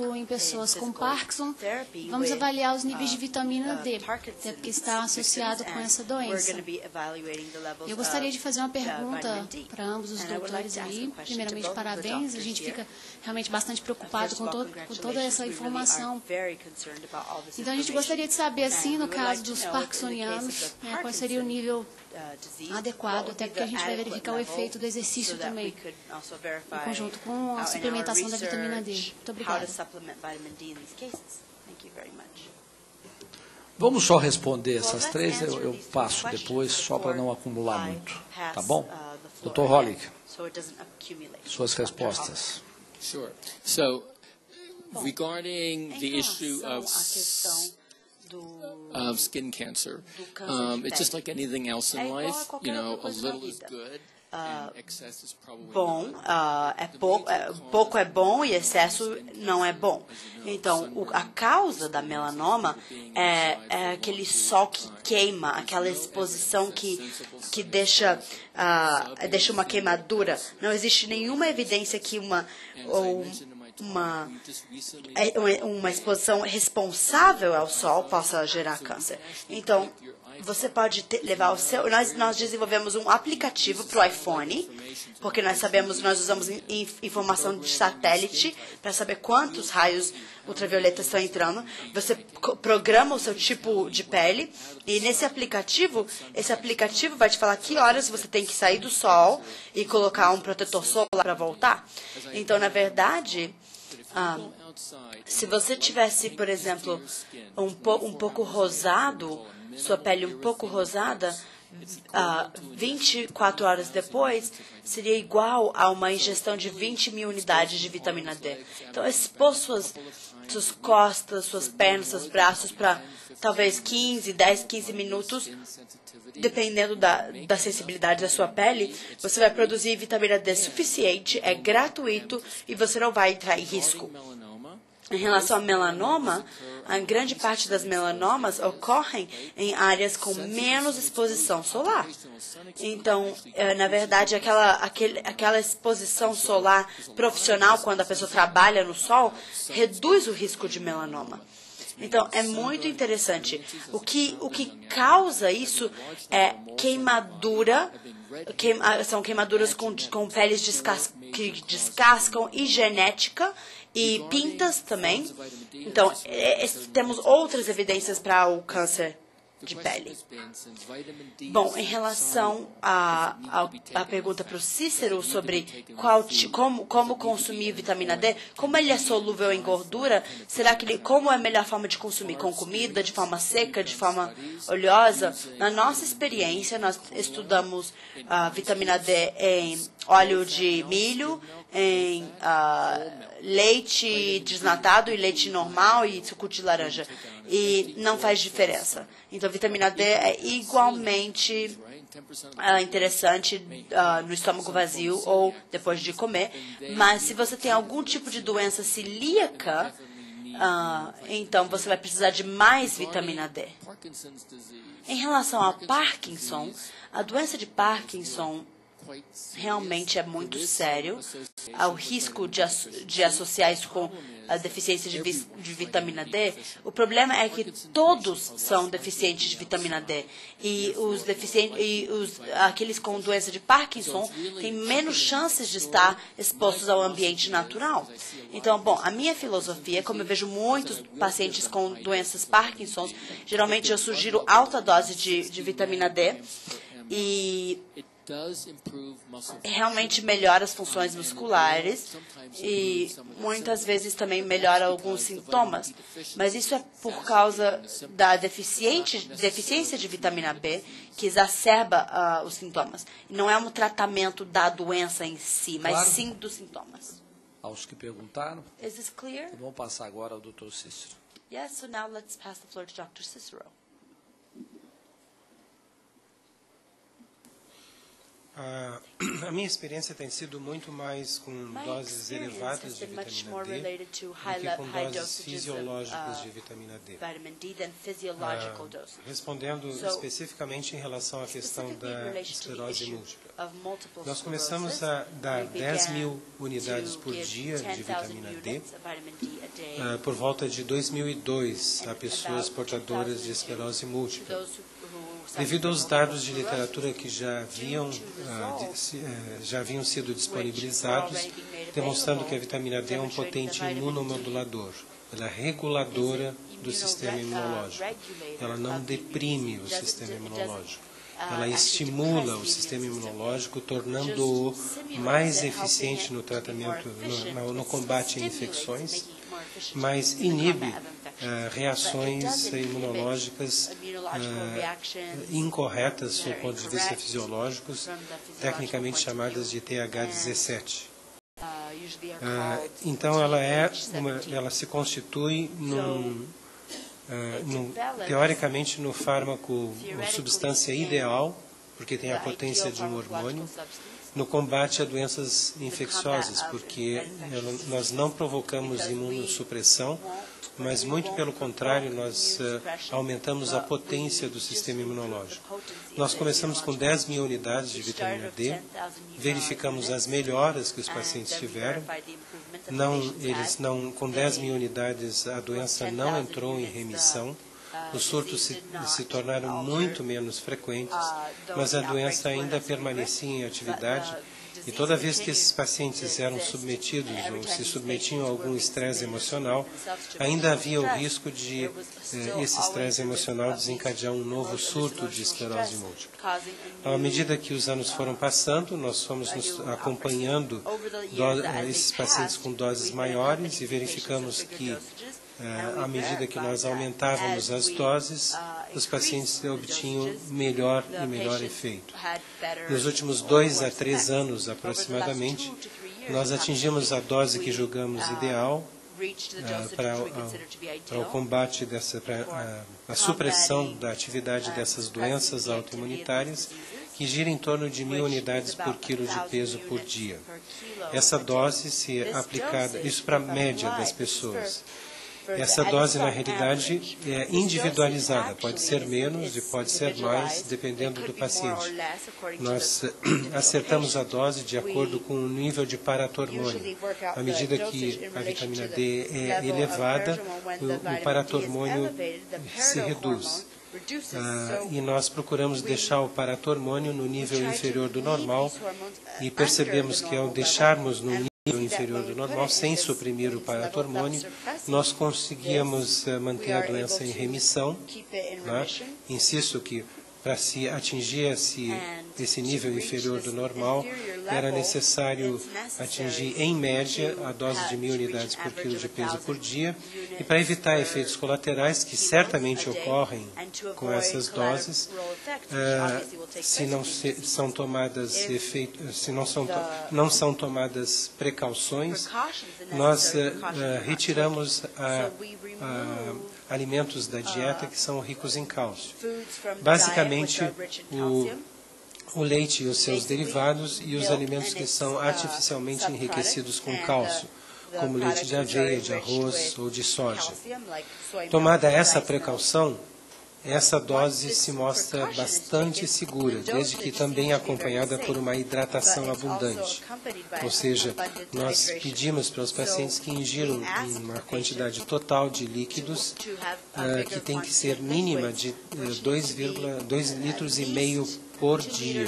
físico em pessoas com Parkinson, vamos avaliar os níveis de vitamina D, até porque está associado com essa doença. Eu gostaria de fazer uma pergunta para ambos os doutores aí. Primeiramente, parabéns. A gente fica realmente bastante preocupado com toda essa informação. Então, a gente gostaria de saber, assim, no caso dos parkinsonianos, qual seria o nível adequado, até porque a gente vai verificar o efeito do exercício também, em conjunto com a suplementação da vitamina D. Muito obrigada. Vamos só responder essas três, eu passo depois, só para não acumular muito. Tá bom? Dr. Hollick, suas respostas. Sure. So, regarding the issue of skin cancer, it's just like anything else in life. You know, a little is good. Pouco é bom e excesso não é bom. Então, a causa da melanoma é aquele sol que queima, aquela exposição que deixa uma queimadura. Não existe nenhuma evidência que uma exposição responsável ao sol possa gerar câncer. Então, você pode levar o seu... Nós desenvolvemos um aplicativo para o iPhone, porque nós usamos informação de satélite para saber quantos raios ultravioletas estão entrando. Você programa o seu tipo de pele e esse aplicativo vai te falar que horas você tem que sair do sol e colocar um protetor solar para voltar. Então, na verdade... se você tivesse, por exemplo, um pouco rosado, sua pele um pouco rosada, 24 horas depois, seria igual a uma ingestão de 20 mil unidades de vitamina D. Então, expor suas costas, suas pernas, seus braços para talvez 10, 15 minutos, dependendo da sensibilidade da sua pele, você vai produzir vitamina D suficiente, é gratuito e você não vai entrar em risco. Em relação ao melanoma, a grande parte das melanomas ocorrem em áreas com menos exposição solar. Então, na verdade, aquela exposição solar profissional, quando a pessoa trabalha no sol, reduz o risco de melanoma. Então, é muito interessante. O que causa isso é queimadura, são queimaduras com peles que descascam e genética, e pintas também. Então, temos outras evidências para o câncer de pele. Bom, em relação à pergunta para o Cícero sobre como consumir vitamina D, como ele é solúvel em gordura, como é a melhor forma de consumir? Com comida, de forma seca, de forma oleosa? Na nossa experiência, nós estudamos vitamina D em óleo de milho, em leite desnatado e leite normal e suco de laranja. E não faz diferença. Então, vitamina D é igualmente interessante no estômago vazio ou depois de comer. Mas se você tem algum tipo de doença celíaca, então você vai precisar de mais vitamina D. Em relação a Parkinson, a doença de Parkinson realmente é muito sério. Há o risco de associar isso com a deficiência de vitamina D. O problema é que todos são deficientes de vitamina D. E aqueles com doença de Parkinson têm menos chances de estar expostos ao ambiente natural. Então, bom, a minha filosofia, como eu vejo muitos pacientes com doenças Parkinson, geralmente eu sugiro alta dose de vitamina D. E realmente melhora as funções musculares e muitas vezes também melhora alguns sintomas. Mas isso é por causa da deficiência de vitamina B que exacerba os sintomas. Não é um tratamento da doença em si, mas sim dos sintomas. Aos que perguntaram, Is this clear? Vamos passar agora ao Dr. Cícero. Yes, so now let's pass the floor to Dr. Cicero. A minha experiência tem sido muito mais com doses elevadas de vitamina D do que com doses fisiológicas de vitamina D. Respondendo especificamente em relação à questão da esclerose múltipla. Nós começamos a dar 10.000 unidades por dia de vitamina D por volta de 2002 a pessoas portadoras de esclerose múltipla. Devido aos dados de literatura que já haviam sido disponibilizados, demonstrando que a vitamina D é um potente imunomodulador. Ela é reguladora do sistema imunológico. Ela não deprime o sistema imunológico. Ela estimula o sistema imunológico, tornando-o mais eficiente no tratamento, no combate a infecções, mas inibe reações imunológicas incorretas do ponto de vista fisiológico, tecnicamente chamadas de TH17. Então, ela se constitui teoricamente no fármaco, uma substância ideal, porque tem a potência de um hormônio, no combate a doenças infecciosas, porque nós não provocamos imunossupressão, mas muito pelo contrário, nós aumentamos a potência do sistema imunológico. Nós começamos com 10.000 unidades de vitamina D, verificamos as melhoras que os pacientes tiveram. Com 10.000 unidades a doença não entrou em remissão, os surtos se tornaram muito menos frequentes, mas a doença ainda permanecia em atividade. E toda vez que esses pacientes eram submetidos ou se submetiam a algum estresse emocional, ainda havia o risco de esse estresse emocional desencadear um novo surto de esclerose múltipla. À medida que os anos foram passando, nós fomos acompanhando esses pacientes com doses maiores e verificamos que, à medida que nós aumentávamos as doses, os pacientes obtinham melhor e melhor efeito. Nos últimos 2 a 3 anos, aproximadamente, nós atingimos a dose que julgamos ideal para o combate para a supressão da atividade dessas doenças autoimunitárias, que gira em torno de 1.000 unidades por quilo de peso por dia. Essa dose, se aplicada, isso para a média das pessoas. Essa dose, na realidade, é individualizada. Pode ser menos e pode ser mais, dependendo do paciente. Nós acertamos a dose de acordo com o nível de paratormônio. À medida que a vitamina D é elevada, o paratormônio se reduz. E nós procuramos deixar o paratormônio no nível inferior do normal e percebemos que, ao deixarmos no nível inferior do normal, sem suprimir o paratormônio, nós conseguíamos manter a doença em remissão. Né? Insisto que, para se atingir esse nível inferior do normal, era necessário atingir, em média, a dose de 1.000 unidades por quilo de peso por dia, e para evitar efeitos colaterais, que certamente ocorrem com essas doses, se não são tomadas precauções, nós retiramos alimentos da dieta que são ricos em cálcio. Basicamente, o leite e os seus derivados e os alimentos que são artificialmente enriquecidos com cálcio, como leite de aveia, de arroz ou de soja. Tomada essa precaução, essa dose se mostra bastante segura, desde que também acompanhada por uma hidratação abundante. Ou seja, nós pedimos para os pacientes que ingiram uma quantidade total de líquidos que tem que ser mínima de 2,5 litros por dia,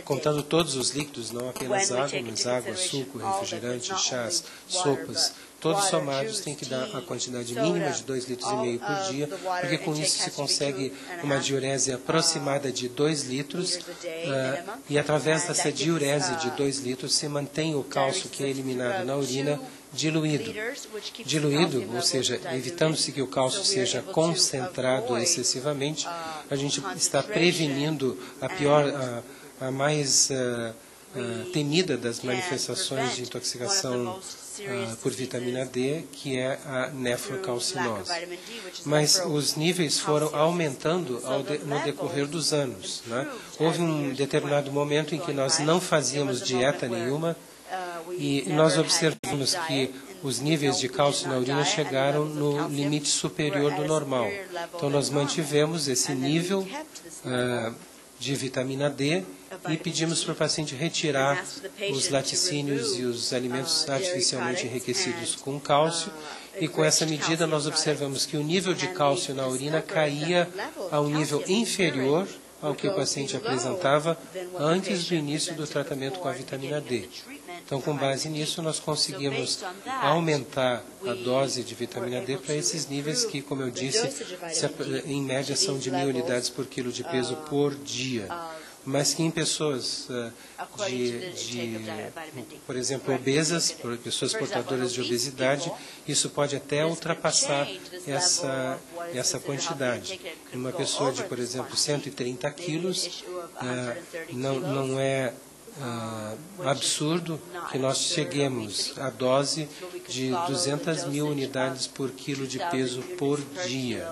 contando todos os líquidos, não apenas água, mas água, suco, refrigerante, chás, sopas. Todos somados têm que dar a quantidade mínima de 2,5 litros por dia, porque com isso se consegue uma diurese aproximada de 2 litros, e através dessa diurese de 2 litros se mantém o cálcio que é eliminado na urina diluído. Diluído, ou seja, evitando-se que o cálcio seja concentrado excessivamente, a gente está prevenindo a mais temida das manifestações de intoxicação por vitamina D, que é a nefrocalcinose. Mas os níveis foram aumentando no decorrer dos anos. Né? Houve um determinado momento em que nós não fazíamos dieta nenhuma e nós observamos que os níveis de cálcio na urina chegaram no limite superior do normal. Então, nós mantivemos esse nível de vitamina D e pedimos para o paciente retirar os laticínios e os alimentos artificialmente enriquecidos com cálcio. E com essa medida nós observamos que o nível de cálcio na urina caía a um nível inferior ao que o paciente apresentava antes do início do tratamento com a vitamina D. Então, com base nisso, nós conseguimos aumentar a dose de vitamina D para esses níveis que, como eu disse, em média são de 1.000 unidades por quilo de peso por dia. Mas que em pessoas por exemplo, obesas, pessoas portadoras de obesidade, isso pode até ultrapassar essa quantidade. Uma pessoa de, por exemplo, 130 quilos, não é absurdo que nós cheguemos à dose de 200.000 unidades por quilo de peso por dia.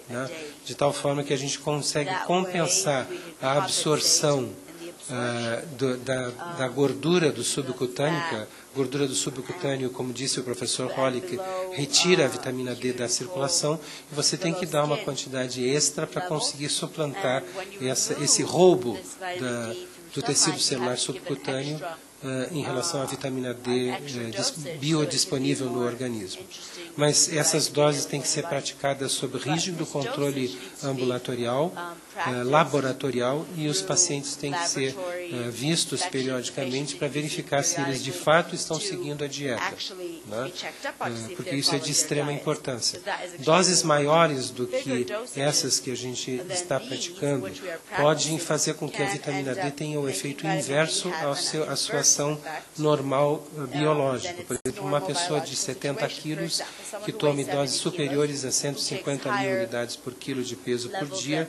Né? De tal forma que a gente consegue compensar a absorção da gordura do subcutâneo. Gordura do subcutâneo, como disse o professor Hollick, retira a vitamina D da circulação e você tem que dar uma quantidade extra para conseguir suplantar esse roubo do tecido celular subcutâneo em relação à vitamina D biodisponível no organismo. Mas essas doses têm que ser praticadas sob rígido controle ambulatorial, laboratorial, e os pacientes têm que ser vistos periodicamente para verificar se eles de fato estão seguindo a dieta, né? Porque isso é de extrema importância. Doses maiores do que essas que a gente está praticando podem fazer com que a vitamina D tenha o efeito inverso à sua ação normal biológica. Por exemplo, uma pessoa de 70 quilos que tome doses superiores a 150.000 unidades por quilo de peso por dia,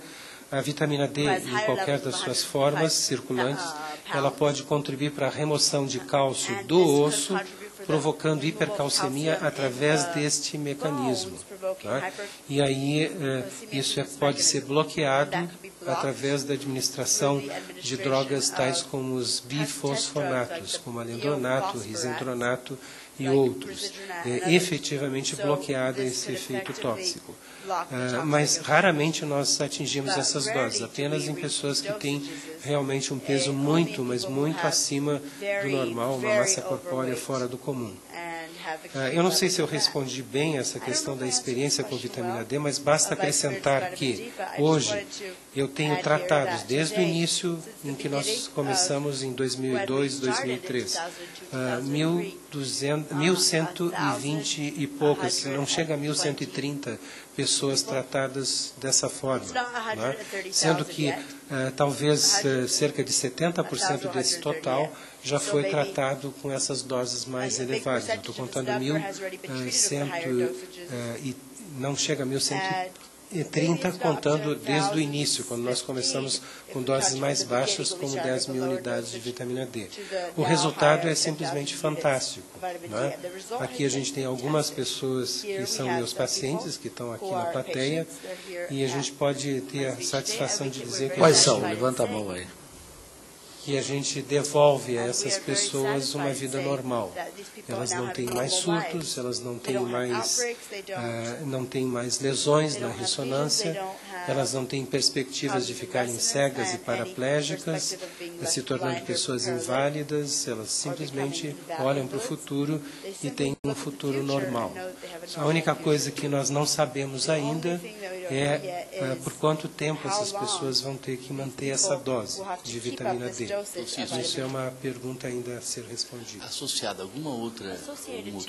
a vitamina D, em qualquer das suas formas circulantes, ela pode contribuir para a remoção de cálcio do osso, provocando hipercalcemia através deste mecanismo. Tá? E aí isso pode ser bloqueado através da administração de drogas tais como os bifosfonatos, como alendronato, risendronato e outros. Efetivamente bloqueado esse efeito tóxico. Mas raramente nós atingimos essas doses, apenas em pessoas que têm realmente um peso muito, mas muito acima do normal, uma massa corpórea fora do comum. Eu não sei se eu respondi bem essa questão da experiência com vitamina D, mas basta acrescentar que hoje eu tenho tratados desde o início em que nós começamos em 2002, 2003, 1.120 e poucas, não chega a 1.130 pessoas tratadas dessa forma, né? Sendo que talvez cerca de 70% desse total já foi tratado com essas doses mais elevadas. Eu estou contando 1.100 e não chega a 1.130, contando desde o início, quando nós começamos com doses mais baixas, como 10.000 unidades de vitamina D. O resultado é simplesmente fantástico. Né? Aqui a gente tem algumas pessoas que são meus pacientes, que estão aqui na plateia, e a gente pode ter a satisfação de dizer que... Quais são? Levanta a mão aí. Que a gente devolve a essas pessoas uma vida normal. Elas não têm mais surtos, elas não têm mais lesões na ressonância, elas não têm perspectivas de ficarem cegas e paraplégicas, se tornando pessoas inválidas, elas simplesmente olham para o futuro e têm um futuro normal. A única coisa que nós não sabemos ainda é por quanto tempo essas pessoas vão ter que manter essa dose de vitamina D. Isso é uma pergunta ainda a ser respondida. Associada a algum outro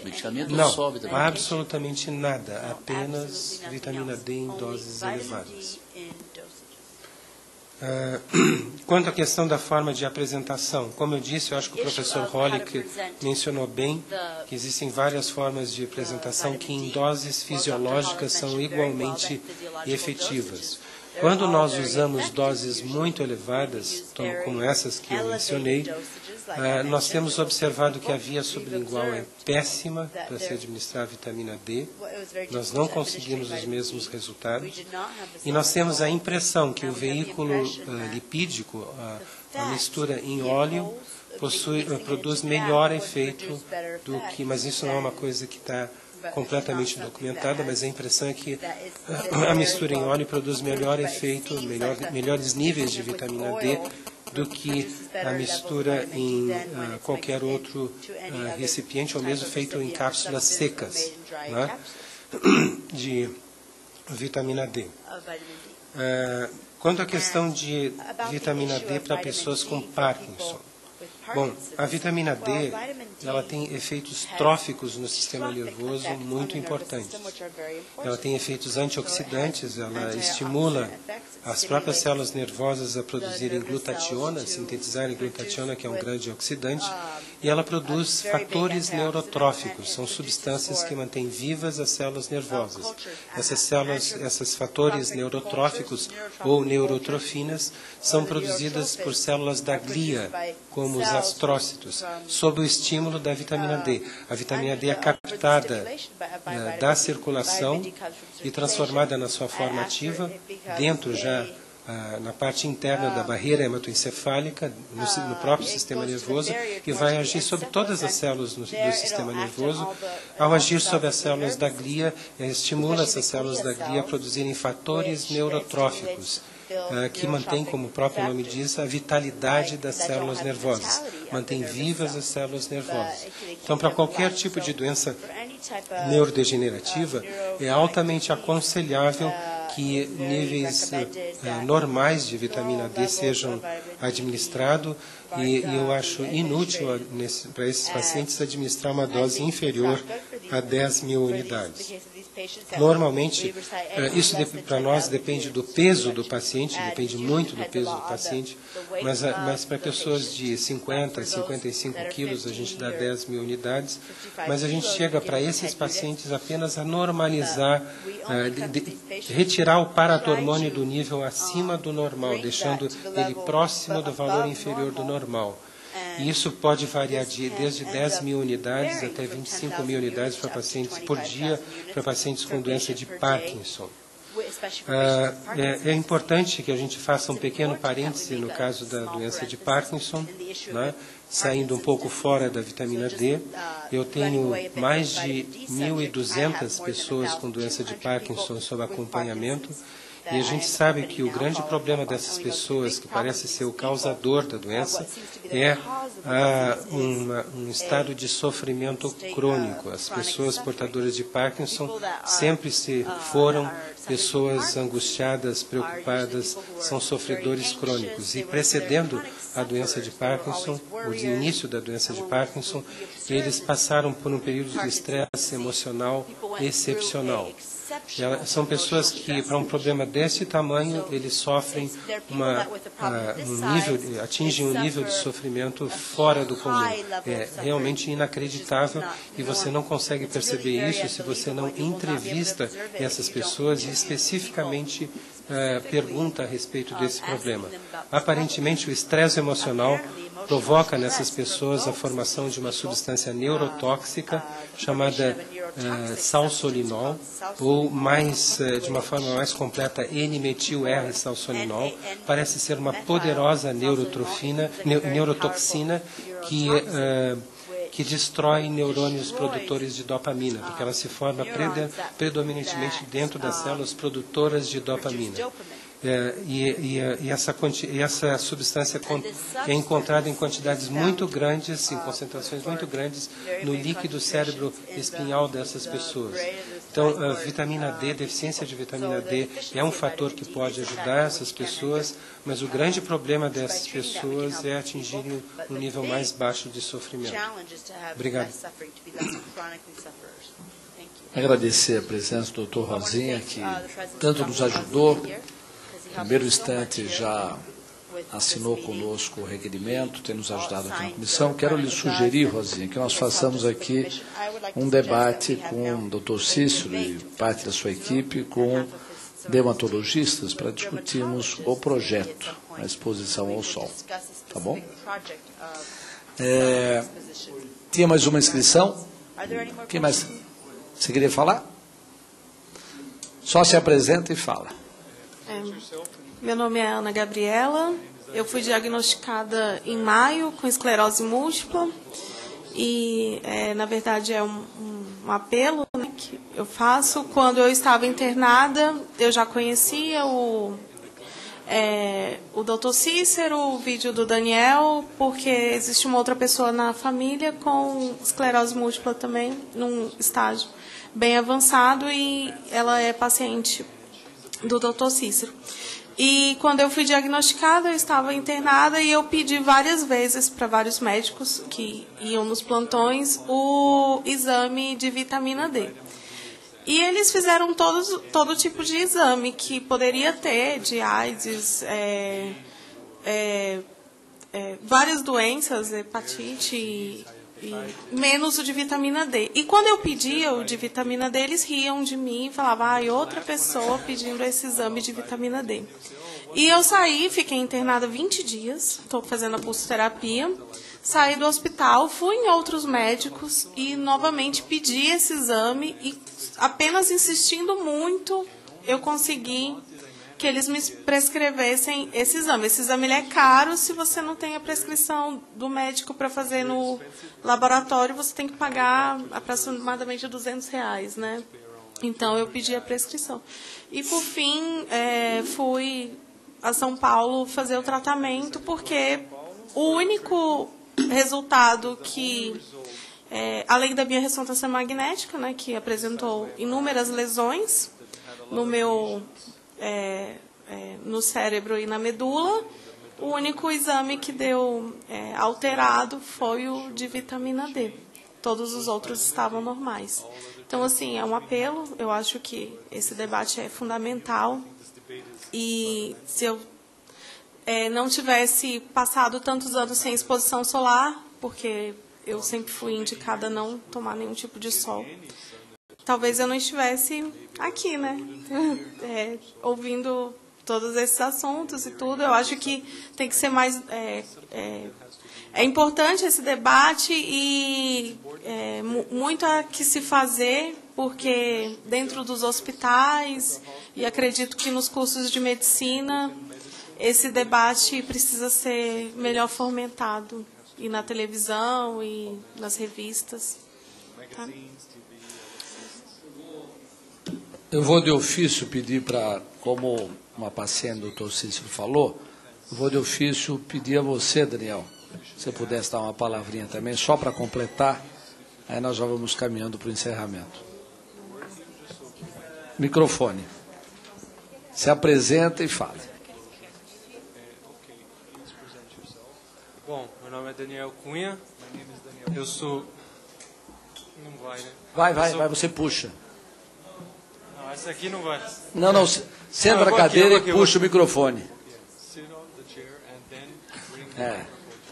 medicamento? Não, absolutamente nada, apenas vitamina D em doses elevadas. Quanto à questão da forma de apresentação, como eu disse, eu acho que o professor Hollick mencionou bem que existem várias formas de apresentação que em doses fisiológicas são igualmente efetivas. Quando nós usamos doses muito elevadas, como essas que eu mencionei, nós temos observado que a via sublingual é péssima para se administrar a vitamina D. Nós não conseguimos os mesmos resultados. E nós temos a impressão que o veículo lipídico, a mistura em óleo, produz melhor efeito do que... Mas isso não é uma coisa que está completamente documentada, mas a impressão é que a mistura em óleo produz melhor efeito, melhores níveis de vitamina D do que a mistura em qualquer outro recipiente, ou mesmo feito em cápsulas secas, né, de vitamina D. Quanto à questão de vitamina D para pessoas com Parkinson, bom, a vitamina D, ela tem efeitos tróficos no sistema nervoso muito importantes. Ela tem efeitos antioxidantes, ela estimula as próprias células nervosas a produzirem glutationa, sintetizarem glutationa, que é um grande oxidante, e ela produz fatores neurotróficos, são substâncias que mantêm vivas as células nervosas. Esses fatores neurotróficos ou neurotrofinas são produzidas por células da glia, como os astrócitos, sob o estímulo da vitamina D. A vitamina D é captada da circulação e transformada na sua forma ativa, dentro já na parte interna da barreira hematoencefálica, no próprio sistema nervoso, e vai agir sobre todas as células do sistema nervoso. Ao agir sobre as células da glia, estimula essas células da glia a produzirem fatores neurotróficos, que mantém, como o próprio nome diz, a vitalidade das células nervosas, mantém vivas as células nervosas. Então, para qualquer tipo de doença neurodegenerativa, é altamente aconselhável que níveis normais de vitamina D sejam administrados, e eu acho inútil para esses pacientes administrar uma dose inferior a 10.000 unidades. Normalmente, isso para nós depende do peso do paciente, depende muito do peso do paciente, mas para pessoas de 50 a 55 quilos a gente dá 10.000 unidades, mas a gente chega para esses pacientes apenas a normalizar, retirar o paratormônio do nível acima do normal, deixando ele próximo do valor inferior do normal. E isso pode variar desde 10.000 unidades até 25.000 unidades para pacientes por dia, para pacientes com doença de Parkinson. É importante que a gente faça um pequeno parêntese no caso da doença de Parkinson, né, saindo um pouco fora da vitamina D. Eu tenho mais de 1.200 pessoas com doença de Parkinson sob acompanhamento. E a gente sabe que o grande problema dessas pessoas, que parece ser o causador da doença, é um estado de sofrimento crônico. As pessoas portadoras de Parkinson sempre foram pessoas angustiadas, preocupadas, são sofredores crônicos. E precedendo a doença de Parkinson, o início da doença de Parkinson, eles passaram por um período de estresse emocional excepcional. São pessoas que, para um problema desse tamanho, eles sofrem atingem um nível de sofrimento fora do comum. É realmente inacreditável, e você não consegue perceber isso se você não entrevista essas pessoas e especificamente pergunta a respeito desse problema. Aparentemente, o estresse emocional provoca nessas pessoas a formação de uma substância neurotóxica chamada salsolinol, ou de uma forma mais completa, N-metil-R-salsolinol. Parece ser uma poderosa neurotoxina que destrói neurônios produtores de dopamina, porque ela se forma predominantemente dentro das células produtoras de dopamina. E essa substância é encontrada em quantidades muito grandes, em concentrações muito grandes, no líquido cérebro espinhal dessas pessoas. Então, a vitamina D, deficiência de vitamina D, é um fator que pode ajudar essas pessoas, mas o grande problema dessas pessoas é atingirem um nível mais baixo de sofrimento. Obrigado. Agradecer a presença do Dr. Rosinha, que tanto nos ajudou. No primeiro instante já assinou conosco o requerimento, tem nos ajudado aqui na comissão. Quero lhe sugerir, Rosinha, que nós façamos aqui um debate com o Dr. Cícero e parte da sua equipe com dermatologistas para discutirmos o projeto, a exposição ao sol. Tá bom? Tinha mais uma inscrição? Quem mais? Você queria falar? Só se apresenta e fala. Meu nome é Ana Gabriela. Eu fui diagnosticada em maio com esclerose múltipla. E, na verdade, é um apelo, né, que eu faço. Quando eu estava internada, eu já conhecia o Dr. Cícero, o vídeo do Daniel, porque existe uma outra pessoa na família com esclerose múltipla também, num estágio bem avançado, e ela é paciente do Dr. Cícero. E quando eu fui diagnosticada, eu estava internada e eu pedi várias vezes para vários médicos que iam nos plantões o exame de vitamina D. E eles fizeram todo tipo de exame que poderia ter, de AIDS, várias doenças, hepatite, menos o de vitamina D. E quando eu pedia o de vitamina D, eles riam de mim e falavam, outra pessoa pedindo esse exame de vitamina D. E eu saí, fiquei internada 20 dias, estou fazendo a pulsoterapia, saí do hospital, fui em outros médicos e novamente pedi esse exame e apenas insistindo muito, eu consegui que eles me prescrevessem esse exame. Esse exame ele é caro, se você não tem a prescrição do médico para fazer no laboratório, você tem que pagar aproximadamente R$200, né? Então, eu pedi a prescrição. E, por fim, fui a São Paulo fazer o tratamento, porque o único resultado que, além da minha ressonância magnética, né, que apresentou inúmeras lesões no meu... no cérebro e na medula, o único exame que deu alterado foi o de vitamina D. Todos os outros estavam normais. Então, assim, é um apelo. Eu acho que esse debate é fundamental. E se eu não tivesse passado tantos anos sem exposição solar, porque eu sempre fui indicada a não tomar nenhum tipo de sol, talvez eu não estivesse aqui, né? Ouvindo todos esses assuntos e tudo. Eu acho que tem que ser mais... É importante esse debate e muito há que se fazer, porque dentro dos hospitais, e acredito que nos cursos de medicina, esse debate precisa ser melhor fomentado, e na televisão, e nas revistas. Tá? Eu vou de ofício pedir para, como uma paciente do Dr. Cícero falou, eu vou de ofício pedir a você, Daniel, se você pudesse dar uma palavrinha também, só para completar, aí nós já vamos caminhando para o encerramento. Microfone. Se apresenta e fale. Bom, meu nome é Daniel Cunha, eu sou... Não vai, né? Vai, você puxa. Não, essa aqui não vai. Não, senta na cadeira e puxa o microfone.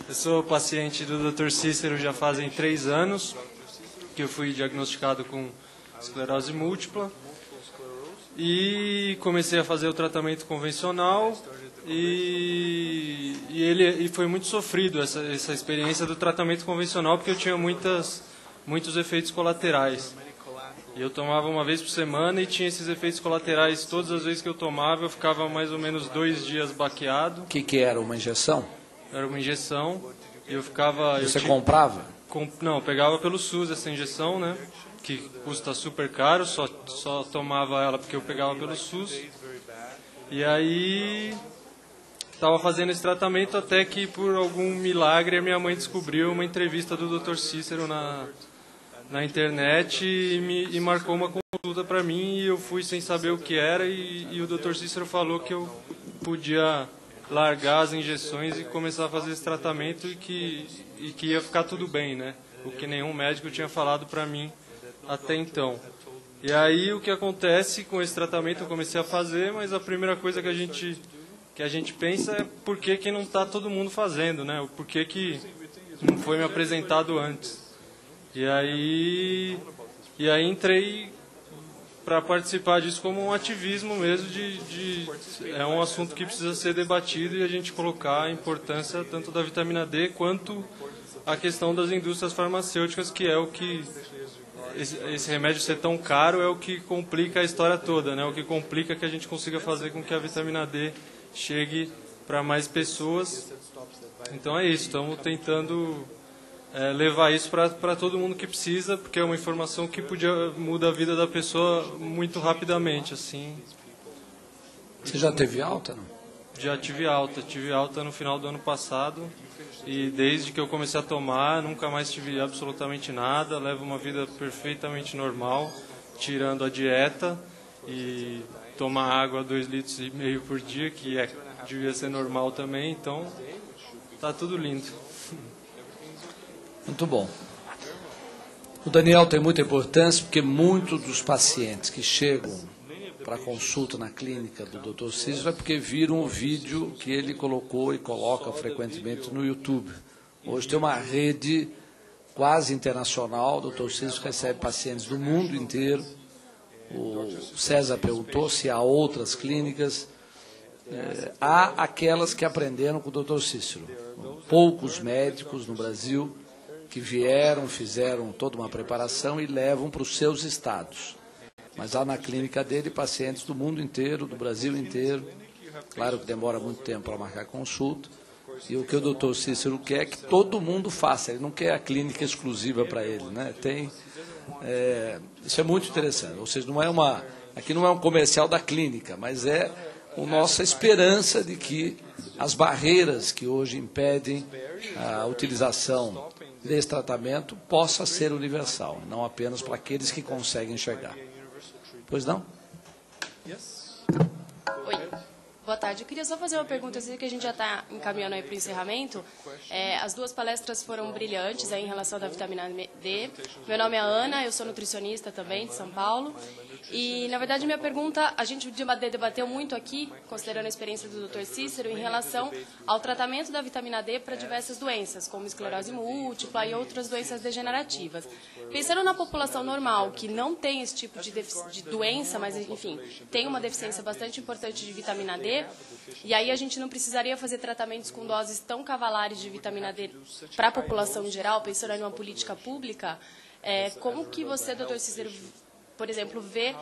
Eu sou paciente do Dr. Cícero já fazem 3 anos, que eu fui diagnosticado com esclerose múltipla. E comecei a fazer o tratamento convencional e foi muito sofrido essa experiência do tratamento convencional, porque eu tinha muitos efeitos colaterais. E eu tomava uma vez por semana e tinha esses efeitos colaterais todas as vezes que eu tomava. Eu ficava mais ou menos 2 dias baqueado. O que era? Uma injeção? Era uma injeção. Eu ficava... Você comprava? Não, eu pegava pelo SUS essa injeção, né? Que custa super caro, só tomava ela porque eu pegava pelo SUS. E aí estava fazendo esse tratamento até que, por algum milagre, a minha mãe descobriu uma entrevista do Dr. Cícero na internet e marcou uma consulta para mim, e eu fui sem saber o que era, e o Dr. Cícero falou que eu podia largar as injeções e começar a fazer esse tratamento e que ia ficar tudo bem, né? O que nenhum médico tinha falado para mim até então. E aí o que acontece com esse tratamento, eu comecei a fazer, mas a primeira coisa que a gente pensa é por que não está todo mundo fazendo, né? Por que não foi me apresentado antes. E aí entrei para participar disso como um ativismo mesmo, é um assunto que precisa ser debatido e a gente colocar a importância tanto da vitamina D quanto a questão das indústrias farmacêuticas, que é o que esse remédio ser tão caro é o que complica a história toda, né? O que complica que a gente consiga fazer com que a vitamina D chegue para mais pessoas. Então é isso, estamos tentando levar isso para todo mundo que precisa, porque é uma informação que muda a vida da pessoa muito rapidamente, assim. Você já teve alta, não? Já tive alta no final do ano passado, e desde que eu comecei a tomar, nunca mais tive absolutamente nada, levo uma vida perfeitamente normal, tirando a dieta e tomar água 2,5 litros por dia, que devia ser normal também, então tá tudo lindo. Muito bom. O Daniel tem muita importância porque muitos dos pacientes que chegam para consulta na clínica do Dr. Cícero é porque viram o vídeo que ele colocou e coloca frequentemente no YouTube. Hoje tem uma rede quase internacional, o Dr. Cícero recebe pacientes do mundo inteiro. O César perguntou se há outras clínicas. Há aquelas que aprenderam com o Dr. Cícero. Poucos médicos no Brasil que vieram, fizeram toda uma preparação e levam para os seus estados. Mas há na clínica dele pacientes do mundo inteiro, do Brasil inteiro. Claro que demora muito tempo para marcar consulta. E o que o Dr. Cícero quer é que todo mundo faça. Ele não quer a clínica exclusiva para ele, né? Isso é muito interessante. Ou seja, aqui não é um comercial da clínica, mas é a nossa esperança de que as barreiras que hoje impedem a utilização desse tratamento possa ser universal, não apenas para aqueles que conseguem enxergar. Pois não? Oi, boa tarde. Eu queria só fazer uma pergunta, eu sei que a gente já está encaminhando aí para o encerramento. As duas palestras foram brilhantes aí em relação à vitamina D. Meu nome é Ana, eu sou nutricionista também de São Paulo. E, na verdade, minha pergunta, a gente debateu muito aqui, considerando a experiência do Dr. Cícero, em relação ao tratamento da vitamina D para diversas doenças, como esclerose múltipla e outras doenças degenerativas. Pensando na população normal, que não tem esse tipo de doença, mas, enfim, tem uma deficiência bastante importante de vitamina D, e aí a gente não precisaria fazer tratamentos com doses tão cavalares de vitamina D para a população em geral, pensando em uma política pública, como que você, Dr. Cícero, por exemplo, vê,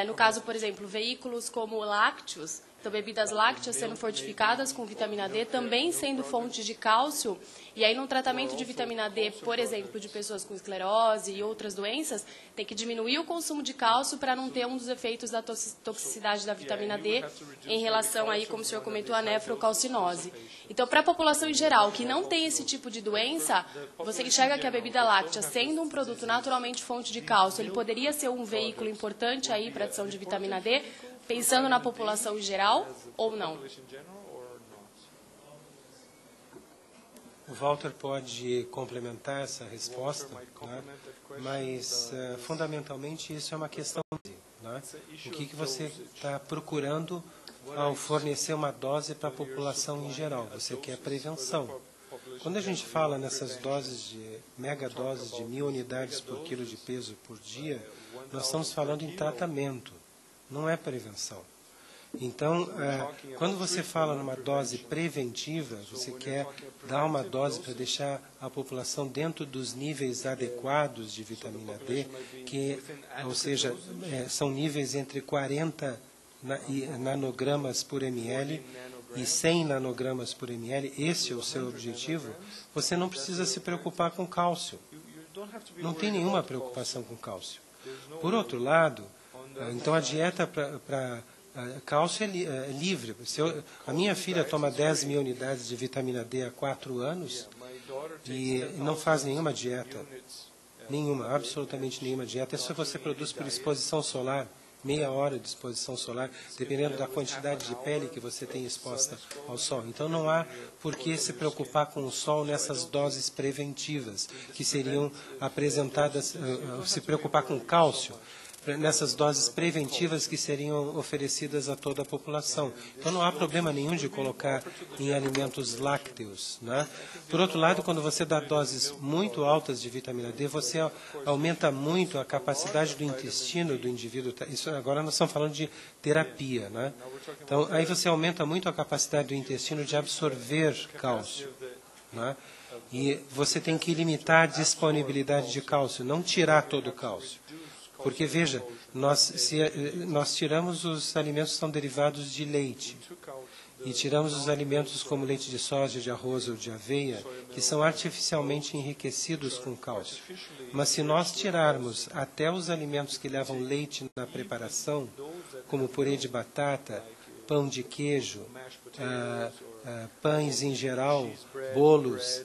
no caso, por exemplo, veículos como lácteos, então bebidas lácteas sendo fortificadas com vitamina D, também sendo fonte de cálcio, e aí no tratamento de vitamina D, por exemplo, de pessoas com esclerose e outras doenças, tem que diminuir o consumo de cálcio para não ter um dos efeitos da toxicidade da vitamina D em relação aí, como o senhor comentou, a nefrocalcinose. Então, para a população em geral que não tem esse tipo de doença, você enxerga que a bebida láctea, sendo um produto naturalmente fonte de cálcio, ele poderia ser um veículo importante aí para a adição de vitamina D, pensando na população em geral, ou não? O Walter pode complementar essa resposta, né? Mas, fundamentalmente, isso é uma questão de, né? O que você está procurando ao fornecer uma dose para a população em geral? Você quer prevenção. Quando a gente fala nessas doses megadoses de 1.000 unidades por quilo de peso por dia, nós estamos falando em tratamento, não é prevenção. Então, quando você fala numa dose preventiva, você quer dar uma dose para deixar a população dentro dos níveis adequados de vitamina D, ou seja, são níveis entre 40 nanogramas por ml e 100 nanogramas por ml, esse é o seu objetivo, você não precisa se preocupar com cálcio. Não tem nenhuma preocupação com cálcio. Por outro lado, então a dieta para cálcio é livre. A minha filha toma 10.000 unidades de vitamina D há 4 anos e não faz nenhuma dieta. Nenhuma, absolutamente nenhuma dieta. Isso você produz por exposição solar, meia hora de exposição solar, dependendo da quantidade de pele que você tem exposta ao sol. Então não há por que se preocupar com o sol nessas doses preventivas, que seriam apresentadas, se preocupar com cálcio. nessas doses preventivas que seriam oferecidas a toda a população. Então não há problema nenhum de colocar em alimentos lácteos, né? Por outro lado, quando você dá doses muito altas de vitamina D, você aumenta muito a capacidade do intestino do indivíduo. Isso agora nós estamos falando de terapia, né? Então aí você aumenta muito a capacidade do intestino de absorver cálcio, né? E você tem que limitar a disponibilidade de cálcio, não tirar todo o cálcio. Porque, veja, nós tiramos os alimentos que são derivados de leite. E tiramos os alimentos como leite de soja, de arroz ou de aveia, que são artificialmente enriquecidos com cálcio. Mas se nós tirarmos até os alimentos que levam leite na preparação, como purê de batata, pão de queijo, pães em geral, bolos,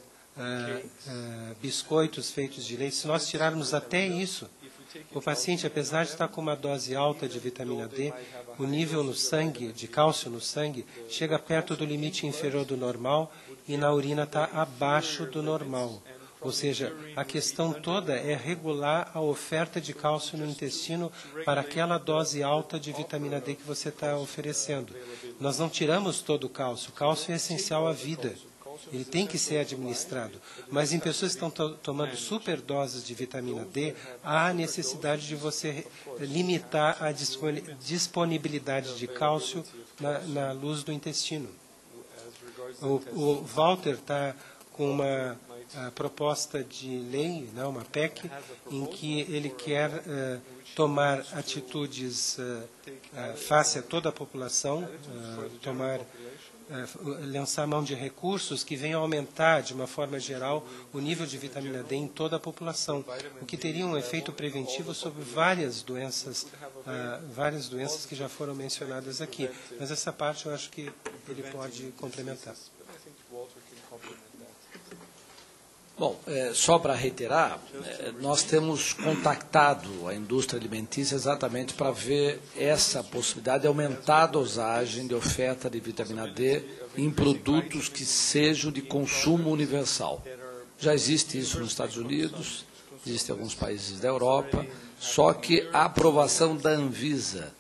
biscoitos feitos de leite, se nós tirarmos até isso, o paciente, apesar de estar com uma dose alta de vitamina D, o nível no sangue, de cálcio no sangue, chega perto do limite inferior do normal e na urina está abaixo do normal. Ou seja, a questão toda é regular a oferta de cálcio no intestino para aquela dose alta de vitamina D que você está oferecendo. Nós não tiramos todo o cálcio. O cálcio é essencial à vida. Ele tem que ser administrado. Mas em pessoas que estão tomando superdoses de vitamina D, há necessidade de você limitar a disponibilidade de cálcio na luz do intestino. O Walter está com uma proposta de lei, né, uma PEC, em que ele quer tomar atitudes face a toda a população, lançar mão de recursos que venham aumentar, de uma forma geral, o nível de vitamina D em toda a população, o que teria um efeito preventivo sobre várias doenças que já foram mencionadas aqui. Mas essa parte eu acho que ele pode complementar. Bom, só para reiterar, nós temos contactado a indústria alimentícia exatamente para ver essa possibilidade de aumentar a dosagem de oferta de vitamina D em produtos que sejam de consumo universal. Já existe isso nos Estados Unidos, existe em alguns países da Europa, só que a aprovação da Anvisa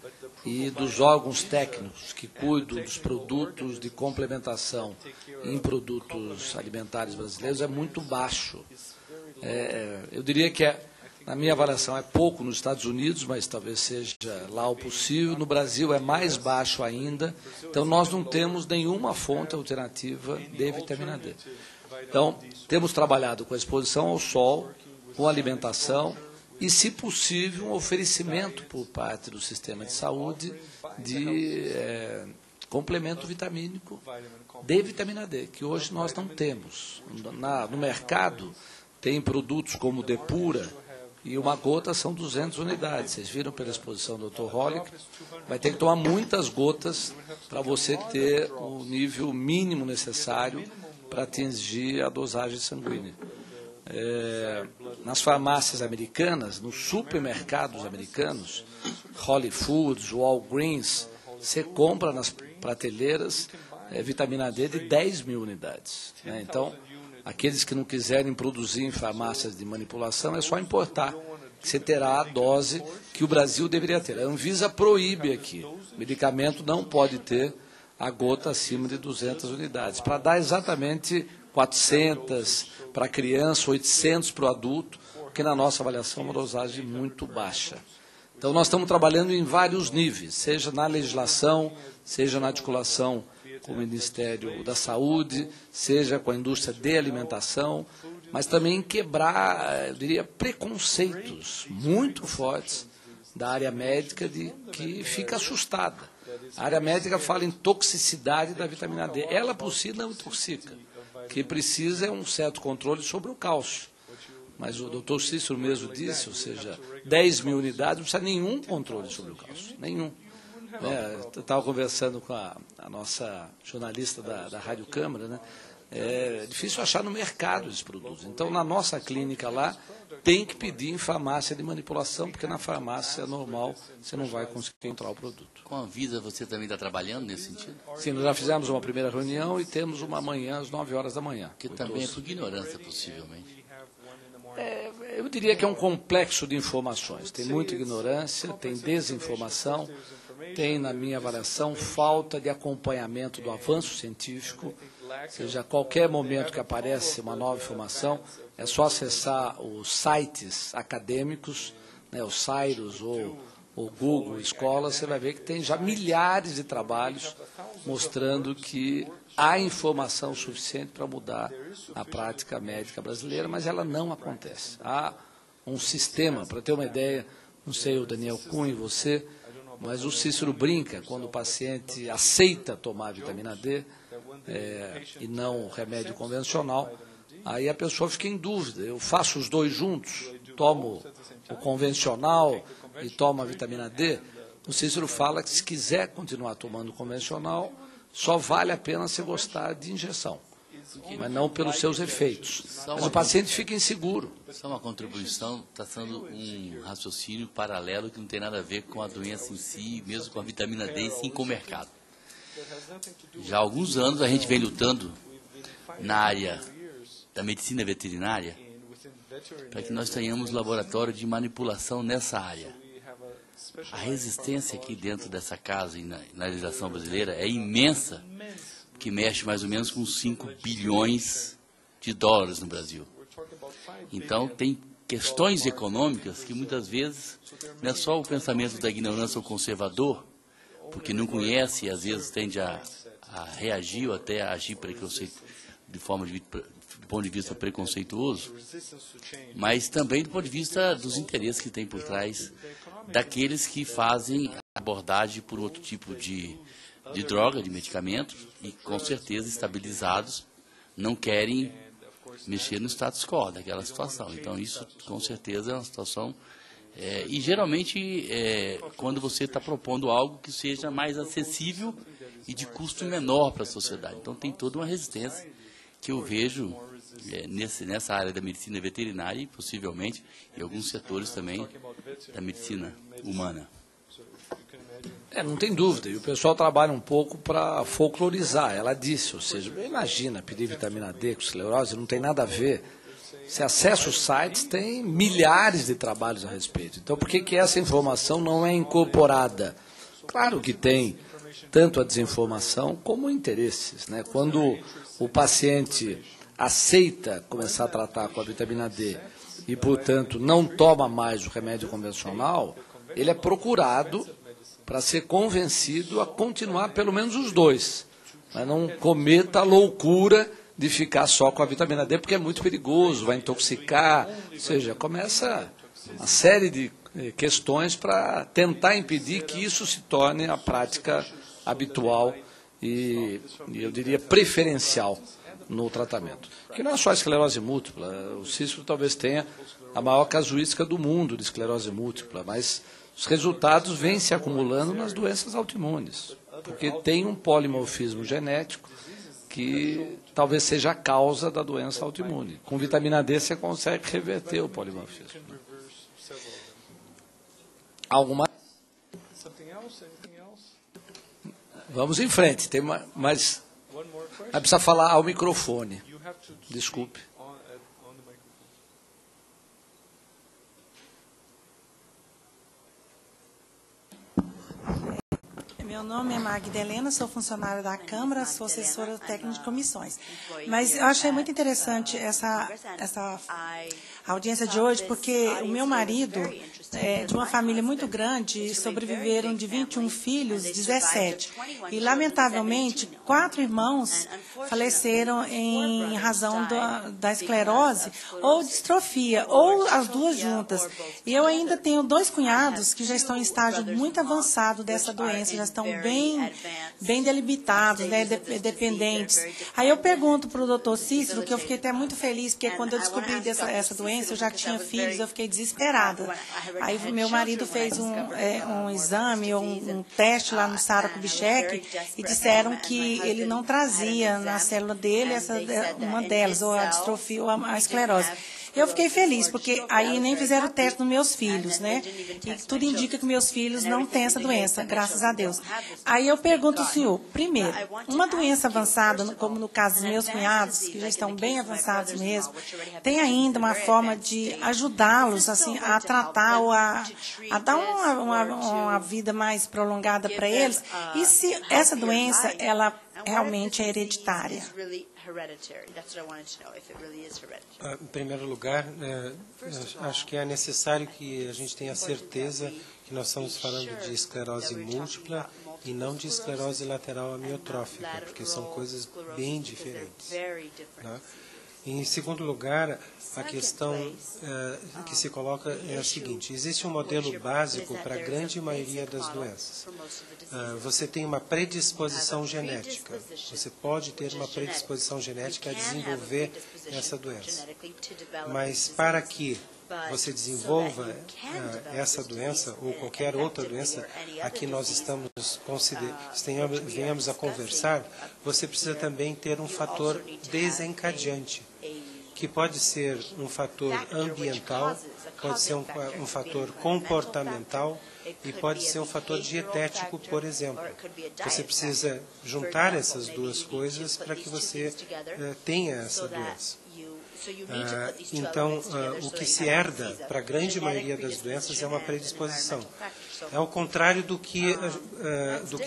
e dos órgãos técnicos que cuidam dos produtos de complementação em produtos alimentares brasileiros é muito baixo. Eu diria que, na minha avaliação, é pouco nos Estados Unidos, mas talvez seja lá o possível. No Brasil é mais baixo ainda, então nós não temos nenhuma fonte alternativa de vitamina D. Então, temos trabalhado com a exposição ao sol, com alimentação, e, se possível, um oferecimento por parte do sistema de saúde de complemento vitamínico de vitamina D, que hoje nós não temos. No mercado, tem produtos como Depura, e uma gota são 200 unidades. Vocês viram pela exposição do Dr. Hollick, vai ter que tomar muitas gotas para você ter o nível mínimo necessário para atingir a dosagem sanguínea. Nas farmácias americanas, nos supermercados americanos, Whole Foods, Walgreens, você compra nas prateleiras vitamina D de 10 mil unidades. Né? Então, aqueles que não quiserem produzir em farmácias de manipulação, é só importar, que você terá a dose que o Brasil deveria ter. A Anvisa proíbe aqui, o medicamento não pode ter a gota acima de 200 unidades, para dar exatamente 400 para a criança, 800 para o adulto, que na nossa avaliação é uma dosagem muito baixa. Então, nós estamos trabalhando em vários níveis, seja na legislação, seja na articulação com o Ministério da Saúde, seja com a indústria de alimentação, mas também em quebrar, eu diria, preconceitos muito fortes da área médica que fica assustada. A área médica fala em toxicidade da vitamina D. Ela, por si, não intoxica. O que precisa é um certo controle sobre o cálcio. Mas o doutor Cícero mesmo disse, ou seja, 10 mil unidades, não precisa nenhum controle sobre o cálcio. Nenhum. Eu estava conversando com a nossa jornalista da Rádio Câmara, né? É difícil achar no mercado esses produtos. Então, na nossa clínica lá, tem que pedir em farmácia de manipulação, porque na farmácia normal você não vai conseguir encontrar o produto. Com a Anvisa você também está trabalhando nesse sentido? Sim, nós já fizemos uma primeira reunião e temos uma amanhã às 9 horas da manhã. Que também é por ignorância, possivelmente. Eu diria que é um complexo de informações. Tem muita ignorância, tem desinformação, tem, na minha avaliação, falta de acompanhamento do avanço científico. Ou seja, a qualquer momento que aparece uma nova informação, é só acessar os sites acadêmicos, né, o Cyrus ou o Google Escola, você vai ver que tem já milhares de trabalhos mostrando que há informação suficiente para mudar a prática médica brasileira, mas ela não acontece. Há um sistema, para ter uma ideia, não sei o Daniel Cunha e você, mas o Cícero brinca quando o paciente aceita tomar vitamina D e não o remédio convencional, aí a pessoa fica em dúvida. Eu faço os dois juntos, tomo o convencional e tomo a vitamina D. O Cícero fala que se quiser continuar tomando o convencional, só vale a pena se gostar de injeção, mas não pelos seus efeitos. Mas o paciente fica inseguro. Só uma contribuição, está sendo um raciocínio paralelo que não tem nada a ver com a doença em si, mesmo com a vitamina D, e sim com o mercado. Já há alguns anos a gente vem lutando na área da medicina veterinária para que nós tenhamos laboratório de manipulação nessa área. A resistência aqui dentro dessa casa e na legislação brasileira é imensa, que mexe mais ou menos com 5 bilhões de dólares no Brasil. Então, tem questões econômicas que muitas vezes não é só o pensamento da ignorância ou conservador, porque não conhece e às vezes tende a reagir ou até a agir do ponto de vista preconceituoso, mas também do ponto de vista dos interesses que tem por trás daqueles que fazem abordagem por outro tipo de droga, de medicamento, e com certeza estabilizados, não querem mexer no status quo daquela situação. Então isso com certeza é uma situação, e geralmente quando você está propondo algo que seja mais acessível e de custo menor para a sociedade. Então tem toda uma resistência que eu vejo nessa área da medicina veterinária e possivelmente em alguns setores também da medicina humana. Não tem dúvida, e o pessoal trabalha um pouco para folclorizar, ela disse, ou seja, imagina pedir vitamina D com esclerose, não tem nada a ver. Se acessa os sites, tem milhares de trabalhos a respeito. Então, por que essa informação não é incorporada? Claro que tem tanto a desinformação como interesses, né? Quando o paciente aceita começar a tratar com a vitamina D e, portanto, não toma mais o remédio convencional, ele é procurado para ser convencido a continuar pelo menos os dois. Mas não cometa a loucura de ficar só com a vitamina D, porque é muito perigoso, vai intoxicar, ou seja, começa uma série de questões para tentar impedir que isso se torne a prática habitual e eu diria preferencial no tratamento. Que não é só a esclerose múltipla, o Cícero talvez tenha a maior casuística do mundo de esclerose múltipla, mas os resultados vêm se acumulando nas doenças autoimunes, porque tem um polimorfismo genético que talvez seja a causa da doença autoimune. Com vitamina D você consegue reverter o polimorfismo. Alguma? Vamos em frente, tem mais. Vai precisar falar ao microfone. Desculpe. Meu nome é Magda Helena, sou funcionária da Câmara, sou assessora técnica de comissões. Mas eu achei muito interessante essa audiência de hoje, porque o meu marido é de uma família muito grande, sobreviveram de 21 filhos, 17. E, lamentavelmente, 4 irmãos faleceram em razão da esclerose ou distrofia, ou as duas juntas. E eu ainda tenho 2 cunhados que já estão em estágio muito avançado dessa doença, já estão bem delimitados, né, dependentes. Aí eu pergunto para o doutor Cícero, que eu fiquei até muito feliz, porque quando eu descobri essa doença, eu já tinha filhos, eu fiquei desesperada. Aí meu marido fez um exame, um teste lá no Sara Kubitschek, e disseram que ele não trazia na célula dele uma delas, ou a distrofia ou a esclerose. Eu fiquei feliz, porque aí nem fizeram teste nos meus filhos, né? E tudo indica que meus filhos não têm essa doença, graças a Deus. Aí eu pergunto ao senhor, primeiro, uma doença avançada, como no caso dos meus cunhados, que já estão bem avançados mesmo, tem ainda uma forma de ajudá-los assim, a tratar ou a dar uma vida mais prolongada para eles? E se essa doença, ela realmente é hereditária? Em primeiro lugar, acho que é necessário que a gente tenha certeza que nós estamos falando de esclerose múltipla e não de esclerose lateral amiotrófica, porque são coisas bem diferentes. Né? Em segundo lugar, a questão que se coloca é a seguinte: existe um modelo básico para a grande maioria das doenças. Você tem uma predisposição genética. Você pode ter uma predisposição genética a desenvolver essa doença. Mas para que você desenvolva essa doença ou qualquer outra doença a que nós venhamos a conversar, você precisa também ter um fator desencadeante, que pode ser um fator ambiental, pode ser um fator comportamental e pode ser um fator dietético, por exemplo. Você precisa juntar essas duas coisas para que você tenha essa doença. Então, o que se herda para a grande maioria das doenças é uma predisposição. É ao contrário do que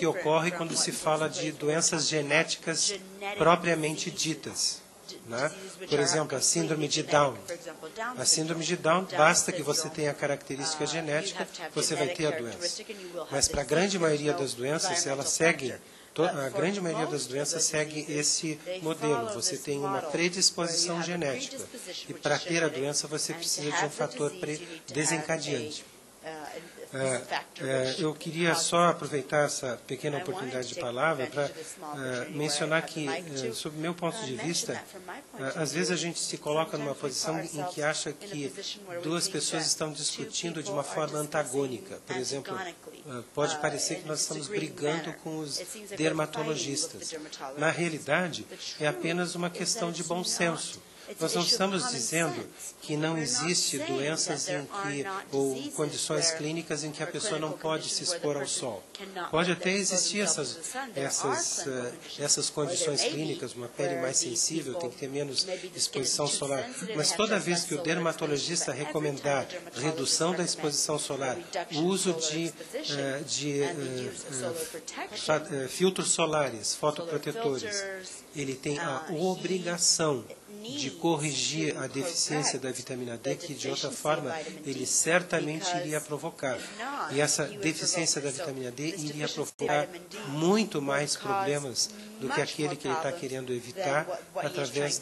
ocorre quando se fala de doenças genéticas propriamente ditas. Né? Por exemplo, a síndrome de Down. A síndrome de Down, basta que você tenha a característica genética, você vai ter a doença. Mas para a grande maioria das doenças, a grande maioria das doenças segue esse modelo. Você tem uma predisposição genética. E para ter a doença, você precisa de um fator desencadeante. Eu queria só aproveitar essa pequena oportunidade de palavra para mencionar que, sob o meu ponto de vista, às vezes a gente se coloca numa posição em que acha que duas pessoas estão discutindo de uma forma antagônica. Por exemplo, pode parecer que nós estamos brigando com os dermatologistas. Na realidade, é apenas uma questão de bom senso. Nós não estamos dizendo que não existe doenças ou condições clínicas em que a pessoa não pode se expor ao sol. Pode até existir essas condições clínicas, uma pele mais sensível, tem que ter menos exposição solar. Mas toda vez que o dermatologista recomendar redução da exposição solar, o uso de filtros solares, fotoprotetores, ele tem a obrigação de corrigir a deficiência da vitamina D, que de outra forma ele certamente iria provocar. E essa deficiência da vitamina D iria provocar muito mais problemas do que aquele que ele está querendo evitar através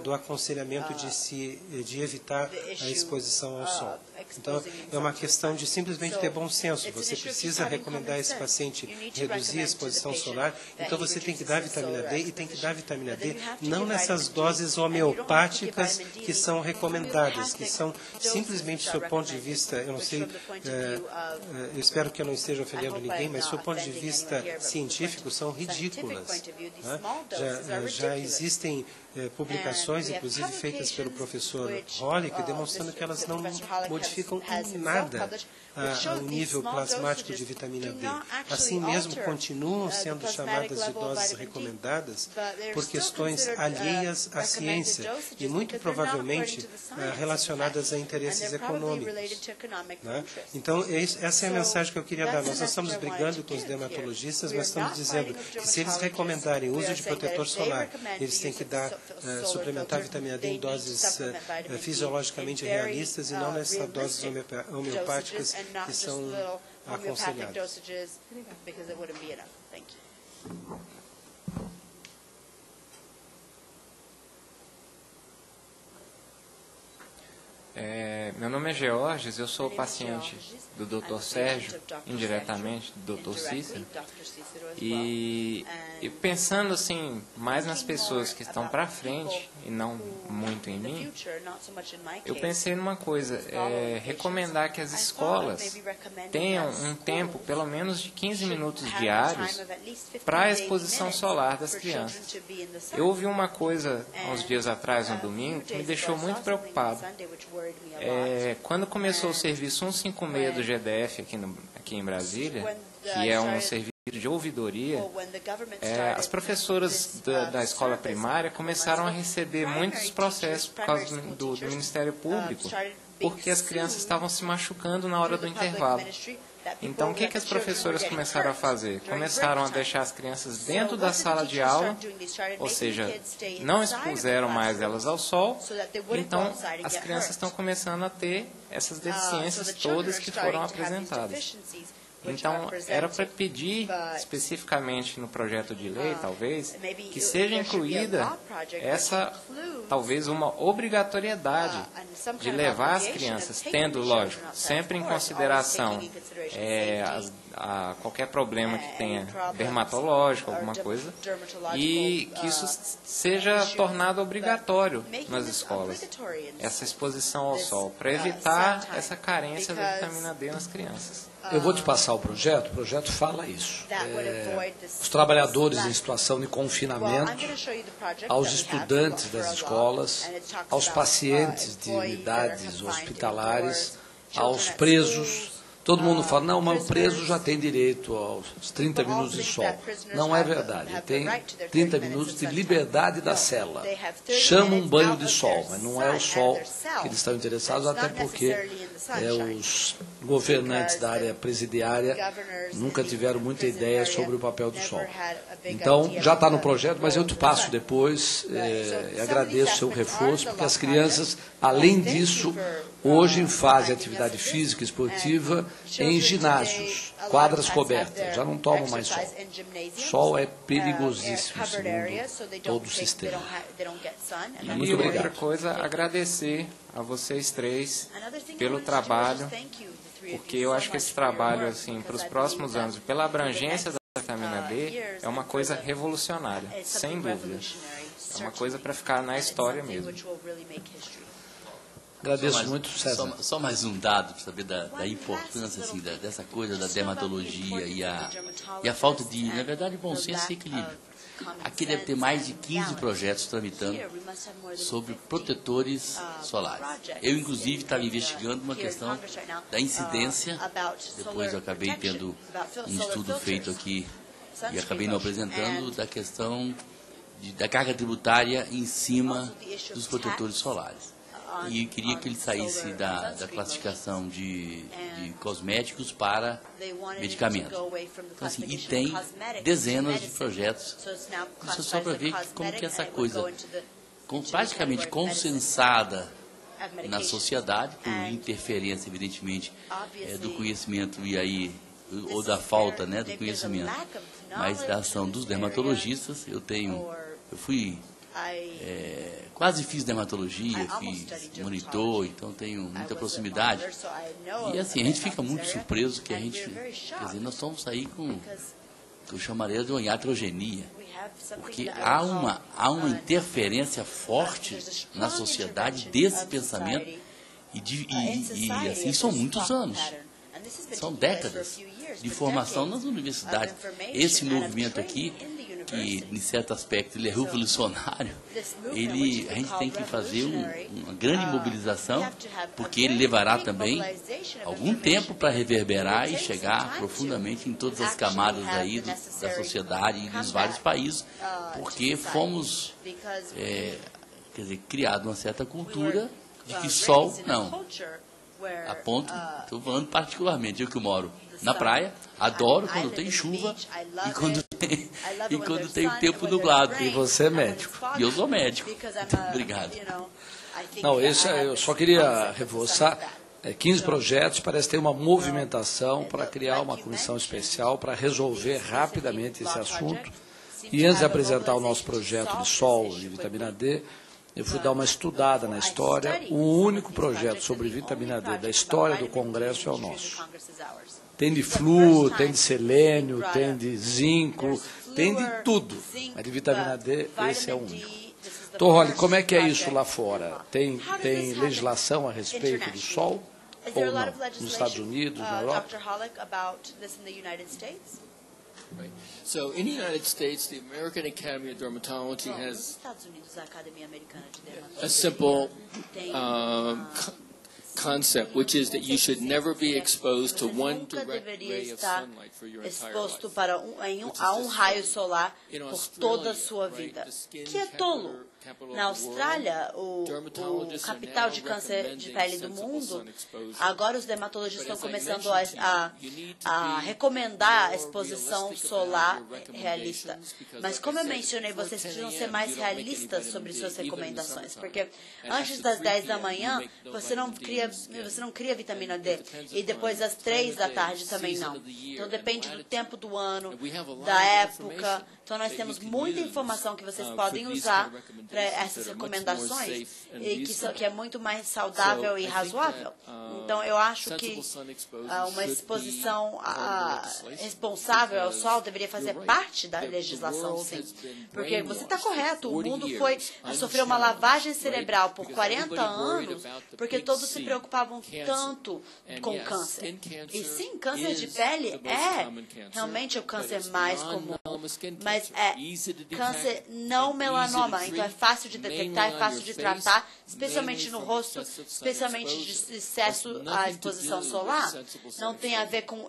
do aconselhamento de evitar a exposição ao sol. Então, é uma questão de simplesmente ter bom senso. Você precisa recomendar a esse paciente reduzir a exposição solar, então você tem que dar vitamina D, e tem que dar vitamina D não nessas doses homeopáticas que são recomendadas, que são simplesmente, do seu ponto de vista, eu não sei, eu espero que eu não esteja ofendendo ninguém, mas do seu ponto de vista científico, são ridículas. Né? Já existem publicações, inclusive feitas pelo professor Hollick, demonstrando que elas não modificam em nada o nível plasmático de vitamina D. Assim mesmo, continuam sendo chamadas de doses recomendadas por questões alheias à ciência e muito provavelmente relacionadas a interesses econômicos. Né? Então, essa é a mensagem que eu queria dar. Nós não estamos brigando com os dermatologistas, mas estamos dizendo que se eles recomendarem o uso de protetor solar, eles têm que suplementar a vitamina D em doses fisiologicamente realistas e não nessas doses homeopáticas que são aconselhadas. Meu nome é Georges, eu sou paciente do Dr. Sérgio, indiretamente do Dr. Cícero, e pensando assim, mais nas pessoas que estão para frente e não muito em mim, eu pensei numa coisa, recomendar que as escolas tenham um tempo, pelo menos de 15 minutos diários, para a exposição solar das crianças. Eu ouvi uma coisa uns dias atrás, no domingo, que me deixou muito preocupado. Quando começou o serviço 156 do GDF aqui em Brasília, que é um serviço de ouvidoria, as professoras da escola primária começaram a receber muitos processos por causa do Ministério Público, porque as crianças estavam se machucando na hora do intervalo. Então, o que as professoras começaram a fazer? Começaram a deixar as crianças dentro da sala de aula, ou seja, não expuseram mais elas ao sol, então as crianças estão começando a ter essas deficiências todas que foram apresentadas. Então, era para pedir, especificamente no projeto de lei, talvez, que seja incluída essa, talvez, uma obrigatoriedade de levar as crianças, tendo, lógico, sempre em consideração qualquer problema que tenha dermatológico, alguma coisa, e que isso seja tornado obrigatório nas escolas, essa exposição ao sol, para evitar essa carência da vitamina D nas crianças. Eu vou te passar o projeto fala isso. Os trabalhadores em situação de confinamento, aos estudantes das escolas, aos pacientes de unidades hospitalares, aos presos. Todo mundo fala, não, mas o preso já tem direito aos 30 minutos de sol. Não é verdade. Ele tem 30 minutos de liberdade da cela. Chama um banho de sol, mas não é o sol que eles estão interessados, até porque os governantes da área presidiária nunca tiveram muita ideia sobre o papel do sol. Então, já está no projeto, mas eu te passo depois, agradeço o seu reforço, porque as crianças, além disso, hoje fazem atividade física esportiva em ginásios, quadras cobertas, já não tomam mais sol. Sol é perigosíssimo, segundo todo o sistema. E outra coisa, agradecer a vocês três pelo trabalho, porque eu acho que esse trabalho, assim, para os próximos anos, pela abrangência da vitamina D, é uma coisa revolucionária, sem dúvida. É uma coisa para ficar na história mesmo. Agradeço muito, César. Só mais um dado para saber da importância assim, dessa coisa da dermatologia e a falta de, na verdade, bom senso e equilíbrio. Aqui deve ter mais de 15 projetos tramitando sobre protetores solares. Eu, inclusive, estava investigando uma questão da incidência, depois eu acabei tendo um estudo feito aqui e acabei não apresentando, da questão da carga tributária em cima dos protetores solares. E queria que ele saísse da classificação de cosméticos para medicamentos. Então, assim, e tem dezenas de projetos. Isso é só para ver como que essa coisa, praticamente consensada na sociedade, por interferência, evidentemente, do conhecimento e aí, ou da falta, né, do conhecimento, mas da ação dos dermatologistas. Eu fui... quase fiz dermatologia, fiz monitor, então tenho muita proximidade. E assim, a gente fica muito surpreso que a gente, quer dizer, nós estamos aí com o que eu chamaria de uma iatrogenia, porque há uma interferência forte na sociedade desse pensamento e assim são muitos anos, são décadas de formação nas universidades. Esse movimento aqui, que em certo aspecto ele é revolucionário, a gente tem que fazer uma grande mobilização, porque ele levará também algum tempo para reverberar e chegar profundamente em todas as camadas aí da sociedade e dos vários países, porque fomos criado uma certa cultura de que sol não. A ponto, estou falando particularmente, eu que moro na praia, adoro quando tem chuva e quando tem o tempo nublado. E você é médico. E eu sou médico. Obrigado. Não, eu só queria reforçar, 15 projetos, parece ter uma movimentação para criar uma comissão especial para resolver rapidamente esse assunto. E antes de apresentar o nosso projeto de sol e vitamina D, Eu fui dar uma estudada na história. O único projeto sobre vitamina D da história do Congresso é o nosso. Tem de flúor, tem de selênio, tem de zinco, tem de tudo. Mas de vitamina D, esse é o único. Torroli, como é que é isso lá fora? Tem legislação a respeito do sol? Ou não? Nos Estados Unidos, na Europa? Right. So in the United States, the American Academy of Dermatology has a simple concept, which is that you should never be exposed to one direct ray of sunlight for your entire life. A um raio solar por toda a sua vida. Que é tolo. Na Austrália, o capital de câncer de pele do mundo, agora os dermatologistas estão começando a recomendar a exposição solar realista. Mas como eu mencionei, vocês precisam ser mais realistas sobre suas recomendações, porque antes das 10 da manhã, você não cria vitamina D, e depois das 3 da tarde também não. Então depende do tempo do ano, da época. Então nós temos muita informação que vocês podem usar para essas recomendações, e que é muito mais saudável e razoável. Então, eu acho que uma exposição responsável ao sol deveria fazer parte da legislação, sim. Porque você está correto, o mundo sofreu uma lavagem cerebral por 40 anos, porque todos se preocupavam tanto com câncer. E sim, câncer de pele é realmente o câncer mais comum, mas é câncer não melanoma, então é fácil de detectar, é fácil de tratar, especialmente no rosto, especialmente de excesso à exposição solar. Não tem a ver com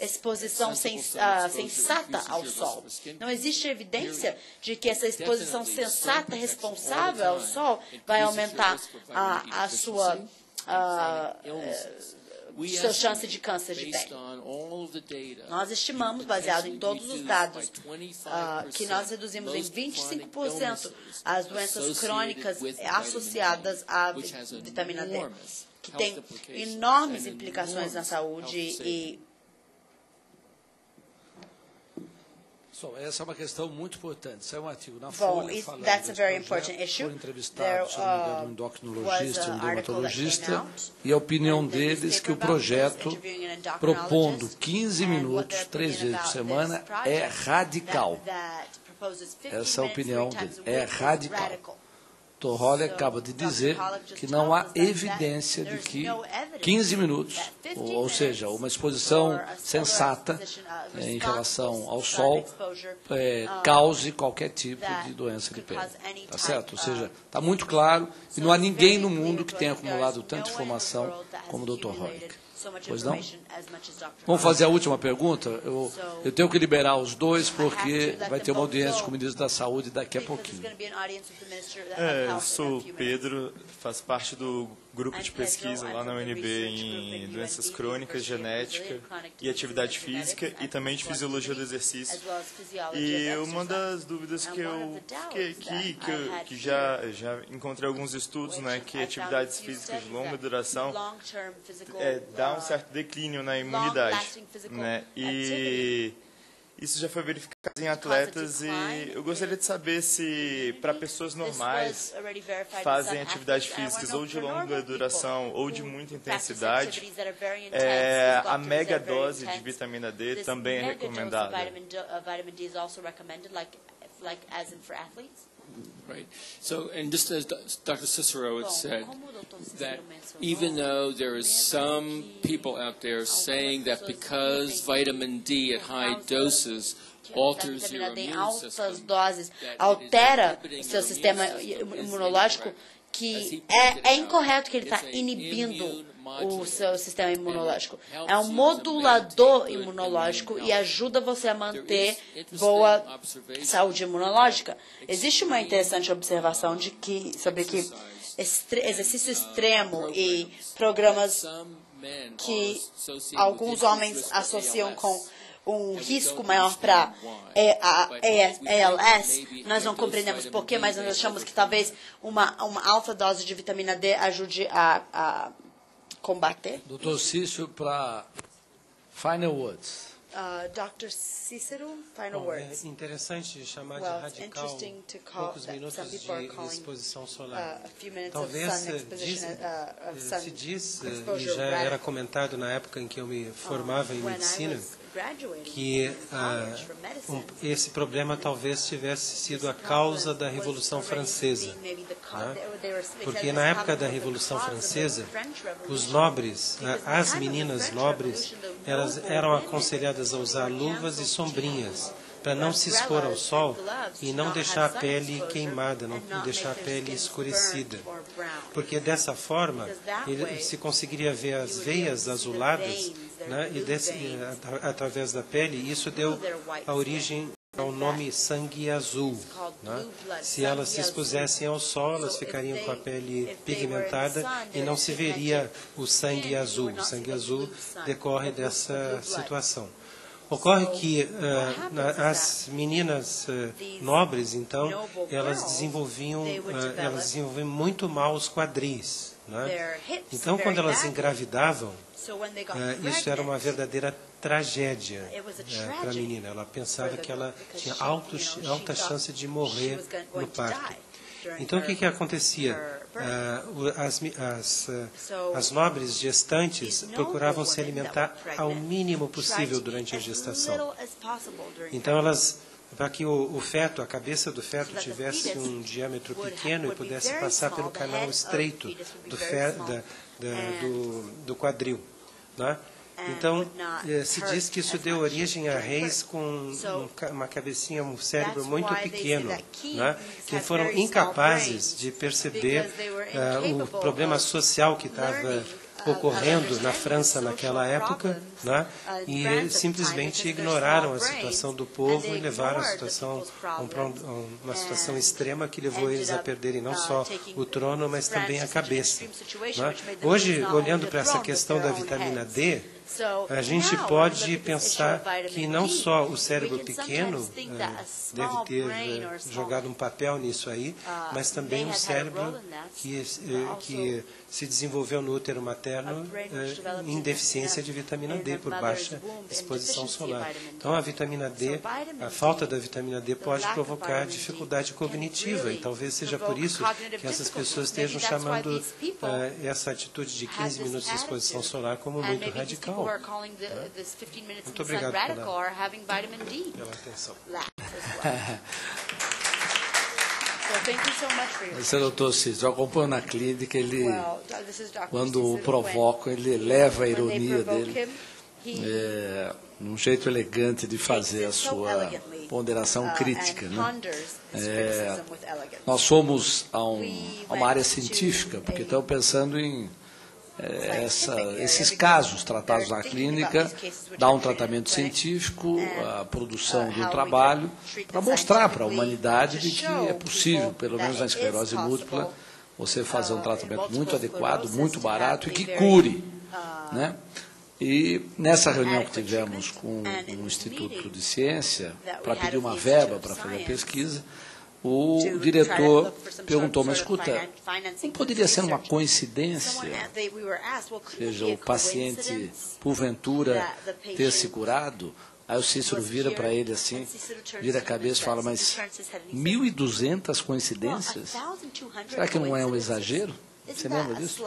exposição sensata ao sol. Não existe evidência de que essa exposição sensata, responsável ao sol, vai aumentar a sua chance de câncer de pele. Nós estimamos, baseado em todos os dados, que nós reduzimos em 25% as doenças crônicas associadas à vitamina D, que tem enormes implicações na saúde e essa é uma questão muito importante. Isso é um artigo na Folha falando that's a very important issue. Foram entrevistados, se não me engano, um endocrinologista e um dermatologista, e a opinião deles que o projeto, propondo 15 minutos, 3 vezes por semana, é radical. Essa é a opinião dele. É radical. Torroli acaba de dizer que não há evidência de que 15 minutos, ou seja, uma exposição sensata em relação ao sol, cause qualquer tipo de doença de pele. Tá certo? Ou seja, está muito claro e não há ninguém no mundo que tenha acumulado tanta informação como o Dr. Rolik. Pois não? Vamos fazer a última pergunta? Eu tenho que liberar os dois porque vai ter uma audiência com o ministro da Saúde daqui a pouquinho. Eu sou o Pedro, faço parte do grupo de pesquisa lá na UNB em doenças crônicas, genética e atividade física e também de fisiologia do exercício. E uma das dúvidas que eu fiquei aqui, que já encontrei alguns estudos, né, que atividades físicas de longa duração dá um certo declínio na imunidade, né? E isso já foi verificado em atletas e eu gostaria de saber se para pessoas normais fazem atividades físicas ou de longa duração ou de muita intensidade, a mega dose de vitamina D também é recomendada. Right. So, and just as Dr. Cicero had said, that even though there is some people out there saying that because vitamin D at high doses alters your immune system, doses altera o seu sistema imunológico, que é incorreto que ele está inibindo o seu sistema imunológico. É um modulador imunológico e ajuda você a manter boa saúde imunológica. Existe uma interessante observação sobre que exercício extremo e programas que alguns homens associam com um risco maior para ALS, nós não compreendemos porquê, mas nós achamos que talvez uma alta dose de vitamina D ajude a combater. Doutor Cício, para final words. Dr. Cícero, final words. É interessante chamar de radical poucos minutos de exposição solar. Talvez se diz, e já era comentado na época em que eu me formava em medicina, que esse problema talvez tivesse sido a causa da Revolução Francesa. Porque na época da Revolução Francesa, os nobres, as meninas nobres, elas eram aconselhadas a usar luvas e sombrinhas para não se expor ao sol e não deixar a pele queimada, não deixar a pele escurecida. Porque dessa forma se conseguiria ver as veias azuladas, né, e através da pele, isso deu a origem ao nome sangue azul. Né? Se elas se expusessem ao sol, elas ficariam com a pele pigmentada e não se veria o sangue azul. O sangue azul decorre dessa situação. Ocorre que as meninas nobres, então, elas desenvolviam muito mal os quadris. Né? Então, quando elas engravidavam, isso era uma verdadeira tragédia para a menina. Ela pensava que ela tinha alta chance de morrer no parto. Então, o que acontecia? As nobres gestantes procuravam se alimentar ao mínimo possível durante a gestação. Então, para que o feto, a cabeça do feto tivesse um diâmetro pequeno e pudesse passar pelo canal estreito do quadril. Né? Então, se diz que isso deu origem a reis com uma cabecinha, um cérebro muito pequeno, né? Que foram incapazes de perceber o problema social que estava ocorrendo na França naquela época, né? E simplesmente ignoraram a situação do povo e levaram a situação a uma situação extrema que levou eles a perderem não só o trono, mas também a cabeça. Né? Hoje, olhando para essa questão da vitamina D, a gente pode pensar que não só o cérebro pequeno deve ter jogado um papel nisso aí, mas também o cérebro que se desenvolveu no útero materno em deficiência de vitamina D por baixa exposição solar. Então, a vitamina D, a falta da vitamina D pode provocar dificuldade cognitiva e talvez seja por isso que essas pessoas estejam chamando essa atitude de 15 minutos de exposição solar como muito radical. Muito obrigado pela atenção. Esse é o Dr. Cícero. Eu acompanho na clínica, quando o provocam, ele leva a ironia dele, num jeito elegante de fazer a sua ponderação crítica. Né? Nós somos a uma área científica, porque estamos pensando em esses casos tratados na clínica, dar um tratamento científico, a produção de um trabalho, para mostrar para a humanidade de que é possível, pelo menos na esclerose múltipla, você fazer um tratamento muito adequado, muito barato e que cure. Né? E nessa reunião que tivemos com o Instituto de Ciência, para pedir uma verba para fazer a pesquisa, o diretor perguntou, mas escuta, não poderia ser uma coincidência, ou seja, o paciente, porventura, ter se curado? Aí o Cícero vira para ele assim, vira a cabeça e fala, mas 1.200 coincidências? Será que não é um exagero? Você lembra disso?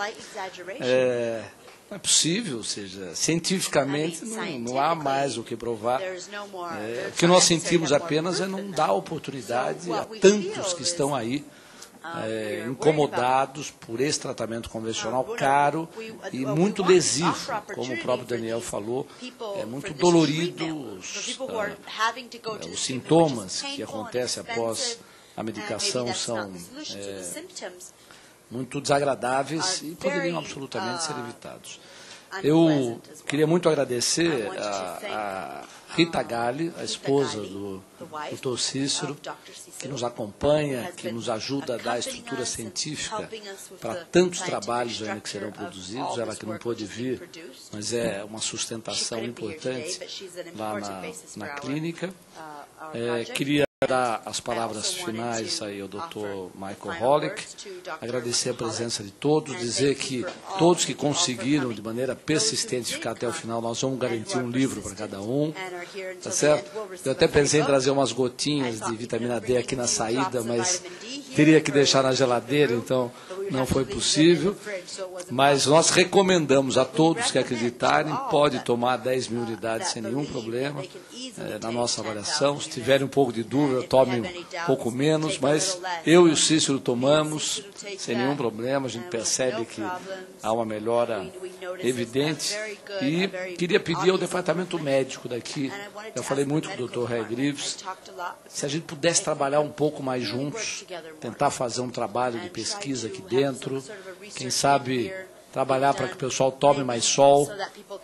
Não é possível, ou seja, cientificamente não há mais o que provar. O que nós sentimos apenas é não dar oportunidade a tantos que estão aí incomodados por esse tratamento convencional caro e muito lesivo, como o próprio Daniel falou, é muito dolorido os sintomas que acontecem após a medicação são muito desagradáveis e poderiam absolutamente ser evitados. Eu queria muito agradecer a Rita Galli, a esposa do Dr. Cícero, que nos acompanha, que nos ajuda a dar estrutura científica para tantos trabalhos ainda que serão produzidos, ela que não pôde vir, mas é uma sustentação importante lá na clínica. Queria dar as palavras finais aí ao Dr. Michael Holick, agradecer a presença de todos, dizer que todos que conseguiram de maneira persistente ficar até o final, nós vamos garantir um livro para cada um, tá certo? Eu até pensei em trazer umas gotinhas de vitamina D aqui na saída, mas teria que deixar na geladeira, então não foi possível. Mas nós recomendamos a todos que acreditarem, pode tomar 10 mil unidades sem nenhum problema na nossa avaliação. Se tiverem um pouco de dúvida, tomem um pouco menos, mas eu e o Cícero tomamos sem nenhum problema, a gente percebe que há uma melhora evidente. E queria pedir ao departamento médico daqui, eu falei muito com o Dr. Ray Greaves, se a gente pudesse trabalhar um pouco mais juntos, tentar fazer um trabalho de pesquisa aqui dentro, quem sabe trabalhar para que o pessoal tome mais sol,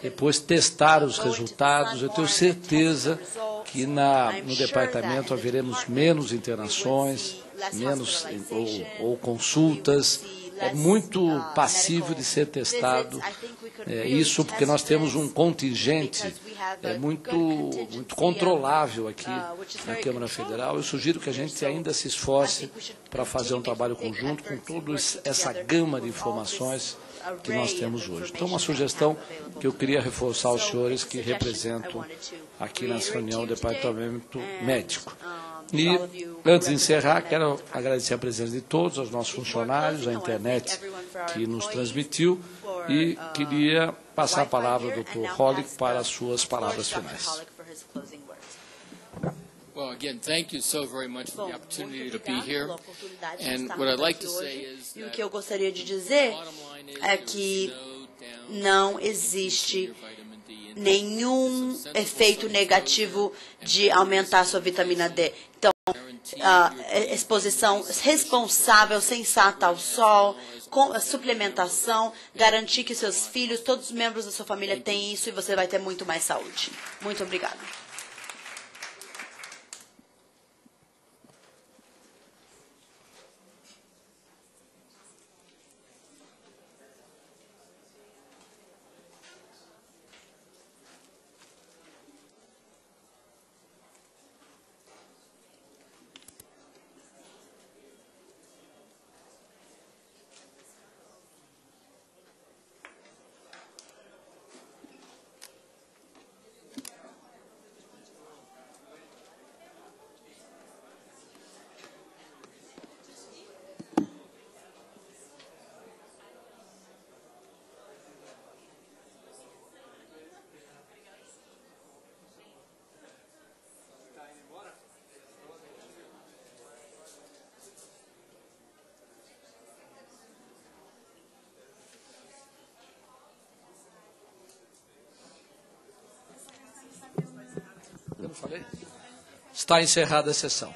depois testar os resultados. Eu tenho certeza que no departamento haveremos menos internações, menos ou consultas. É muito passível de ser testado. Isso porque nós temos um contingente muito controlável aqui na Câmara Federal. Eu sugiro que a gente ainda se esforce para fazer um trabalho conjunto com toda essa gama de informações que nós temos hoje. Então, uma sugestão que eu queria reforçar aos senhores que representam aqui nessa reunião o Departamento Médico. E, antes de encerrar, quero agradecer a presença de todos, aos nossos funcionários, a internet que nos transmitiu, e queria passar a palavra ao Dr. Holick para as suas palavras finais. Well, again, thank you so very much for the opportunity to be here. And what I'd like to say is that, e o que eu gostaria de dizer é que não existe nenhum efeito negativo de aumentar a sua vitamina D. Então, exposição responsável, sensata ao sol, com suplementação, garantir que seus filhos, todos os membros da sua família têm isso e você vai ter muito mais saúde. Muito obrigada. Está encerrada a sessão.